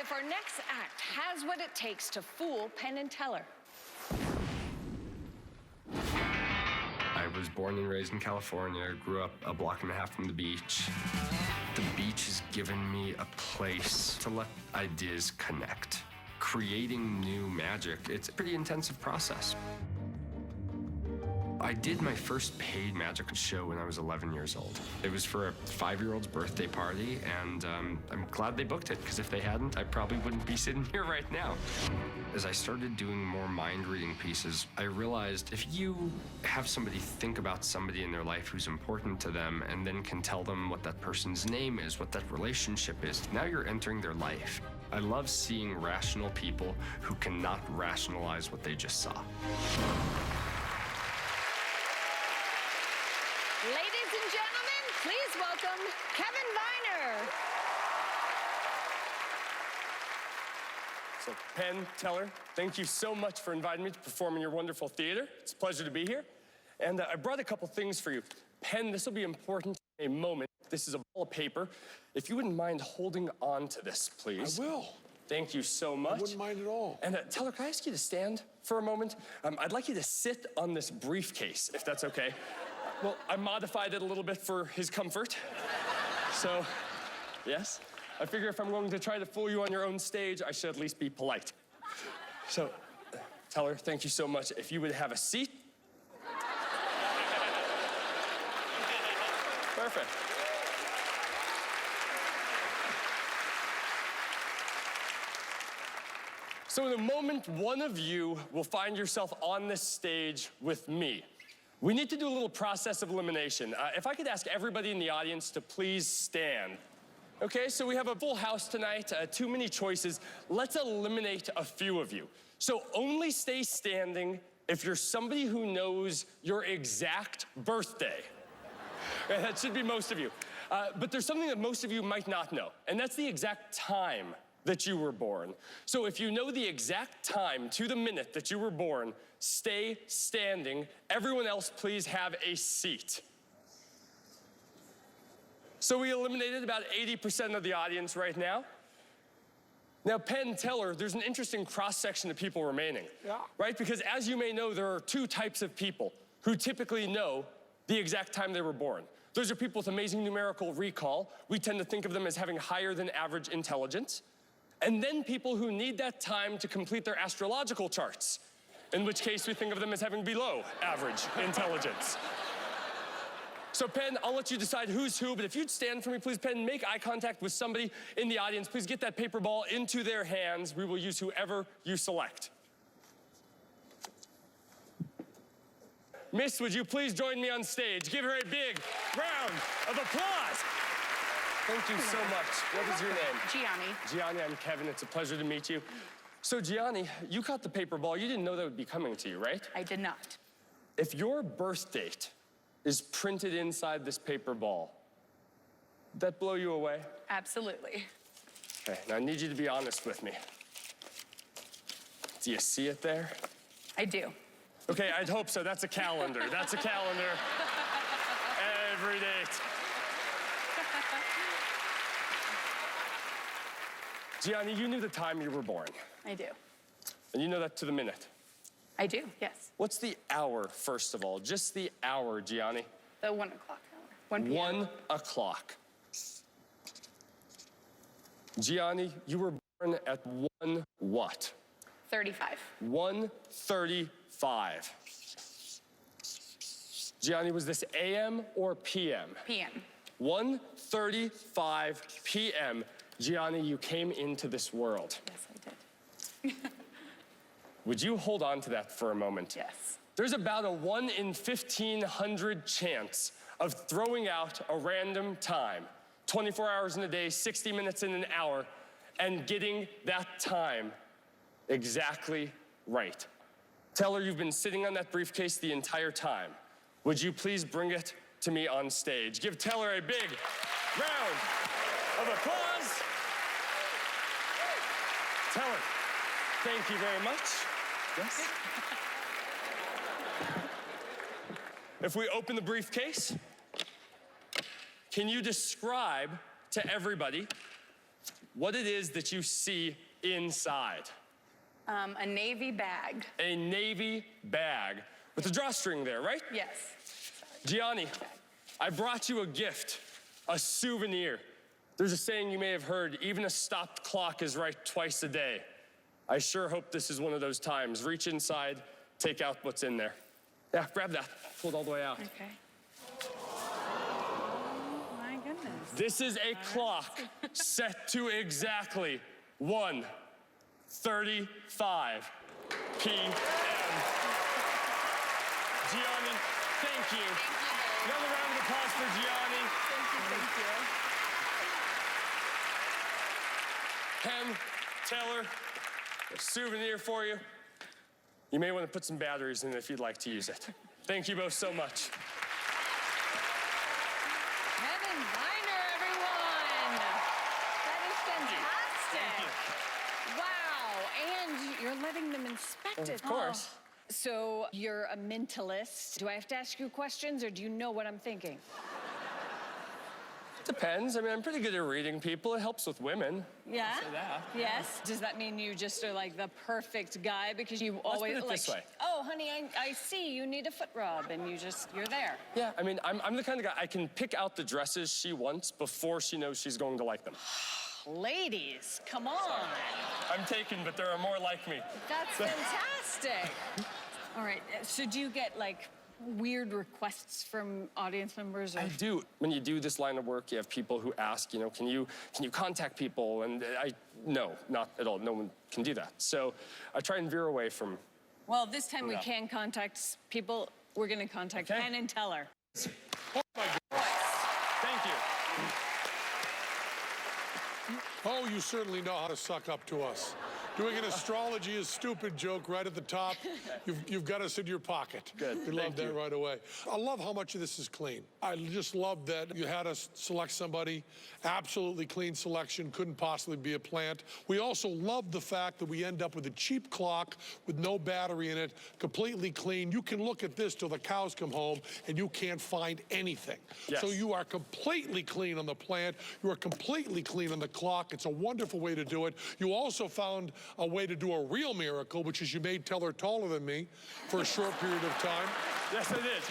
if our next act has what it takes to fool Penn and Teller. I was born and raised in California, grew up a block and a half from the beach. The beach has given me a place to let ideas connect. Creating new magic, it's a pretty intensive process. I did my first paid magic show when I was 11 years old. It was for a 5-year-old's birthday party, and I'm glad they booked it, because if they hadn't, I probably wouldn't be sitting here right now. As I started doing more mind-reading pieces, I realized if you have somebody think about somebody in their life who's important to them, and then can tell them what that person's name is, what that relationship is, now you're entering their life. I love seeing rational people who cannot rationalize what they just saw. Ladies and gentlemen, please welcome Kevin Viner. So, Penn Teller, thank you so much for inviting me to perform in your wonderful theater. It's a pleasure to be here. And I brought a couple things for you. Penn, this will be important in a moment. This is a ball of paper. If you wouldn't mind holding on to this, please. I will. Thank you so much. I wouldn't mind at all. And Teller, can I ask you to stand for a moment? I'd like you to sit on this briefcase, if that's okay. Well, I modified it a little bit for his comfort. So, yes, I figure if I'm going to try to fool you on your own stage, I should at least be polite. So, Teller, thank you so much. If you would have a seat. Perfect. So in a moment, one of you will find yourself on this stage with me. We need to do a little process of elimination. If I could ask everybody in the audience to please stand. Okay, so we have a full house tonight, too many choices. Let's eliminate a few of you. So only stay standing if you're somebody who knows your exact birthday. That should be most of you. But there's something that most of you might not know, and that's the exact time that you were born. So if you know the exact time to the minute that you were born, stay standing. Everyone else, please have a seat. So we eliminated about 80% of the audience right now. Now, Penn Teller, there's an interesting cross-section of people remaining, right? Because as you may know, there are two types of people who typically know the exact time they were born. Those are people with amazing numerical recall. We tend to think of them as having higher than average intelligence. And then people who need that time to complete their astrological charts, in which case we think of them as having below average intelligence. So Penn, I'll let you decide who's who, but if you'd stand for me, please, Penn, make eye contact with somebody in the audience. Please get that paper ball into their hands. We will use whoever you select. Miss, would you please join me on stage? Give her a big round of applause. Thank you so much. What is your name? Gianni. Gianni, I'm Kevin. It's a pleasure to meet you. So Gianni, you caught the paper ball. You didn't know that would be coming to you, right? I did not. If your birth date is printed inside this paper ball, would that blow you away? Absolutely. Okay, now I need you to be honest with me. Do you see it there? I do. Okay, I'd hope so. That's a calendar. That's a calendar. Every date. Gianni, you knew the time you were born. I do. And you know that to the minute. I do, yes. What's the hour, first of all? Just the hour, Gianni. The 1 o'clock hour. 1 p.m. 1 o'clock. Gianni, you were born at 1 what? 35. 1:35. Gianni, was this AM or PM? PM. 1:35 PM. Gianni, you came into this world. Yes, I did. Would you hold on to that for a moment? Yes. There's about a 1 in 1,500 chance of throwing out a random time, 24 hours in a day, 60 minutes in an hour, and getting that time exactly right. Teller, you've been sitting on that briefcase the entire time. Would you please bring it to me on stage? Give Teller a big round of applause. Teller, thank you very much. Yes? If we open the briefcase, can you describe to everybody what it is that you see inside. A navy bag. A navy bag with a drawstring there, right? Yes. Gianni, I brought you a gift, a souvenir. There's a saying you may have heard, even a stopped clock is right twice a day. I sure hope this is one of those times. Reach inside, take out what's in there. Yeah, grab that, pull it all the way out. Okay. Oh, my goodness. This is a clock set to exactly 1:35 p.m. Gianni, thank you. Another round of applause for Gianni. Thank you. Penn Teller, a souvenir for you. You may want to put some batteries in it if you'd like to use it. Thank you both so much. Kevin Viner, everyone. That is fantastic. Wow, and you're letting them inspect it. Of course. So you're a mentalist. Do I have to ask you questions, or do you know what I'm thinking? Depends. I mean, I'm pretty good at reading people. It helps with women. Yeah? Say that. Yes. Does that mean you just are like the perfect guy because you always put it like, this way. oh, honey, I see you need a foot rub, and you're there. Yeah, I mean, I'm the kind of guy, I can pick out the dresses she wants before she knows she's going to like them. Ladies, come on. I'm taken, but there are more like me. That's fantastic. All right, so do you get like weird requests from audience members? Or? I do. When you do this line of work, you have people who ask, you know, can you contact people? And no, not at all. No one can do that. So I try and veer away from. Well, this time we can contact people. We're going to contact Okay. Penn and Teller. Oh my God. Thank you. Oh, you certainly know how to suck up to us. Doing an astrology is stupid joke right at the top. You've got us in your pocket. Good, We love thank that you. right away. I love how much of this is clean. I just love that you had us select somebody, absolutely clean selection, couldn't possibly be a plant. We also love the fact that we end up with a cheap clock with no battery in it, completely clean. You can look at this till the cows come home and you can't find anything. Yes. So you are completely clean on the plant. You are completely clean on the clock. It's a wonderful way to do it. You also found a way to do a real miracle, which is you made Teller taller than me for a short period of time. Yes, I did.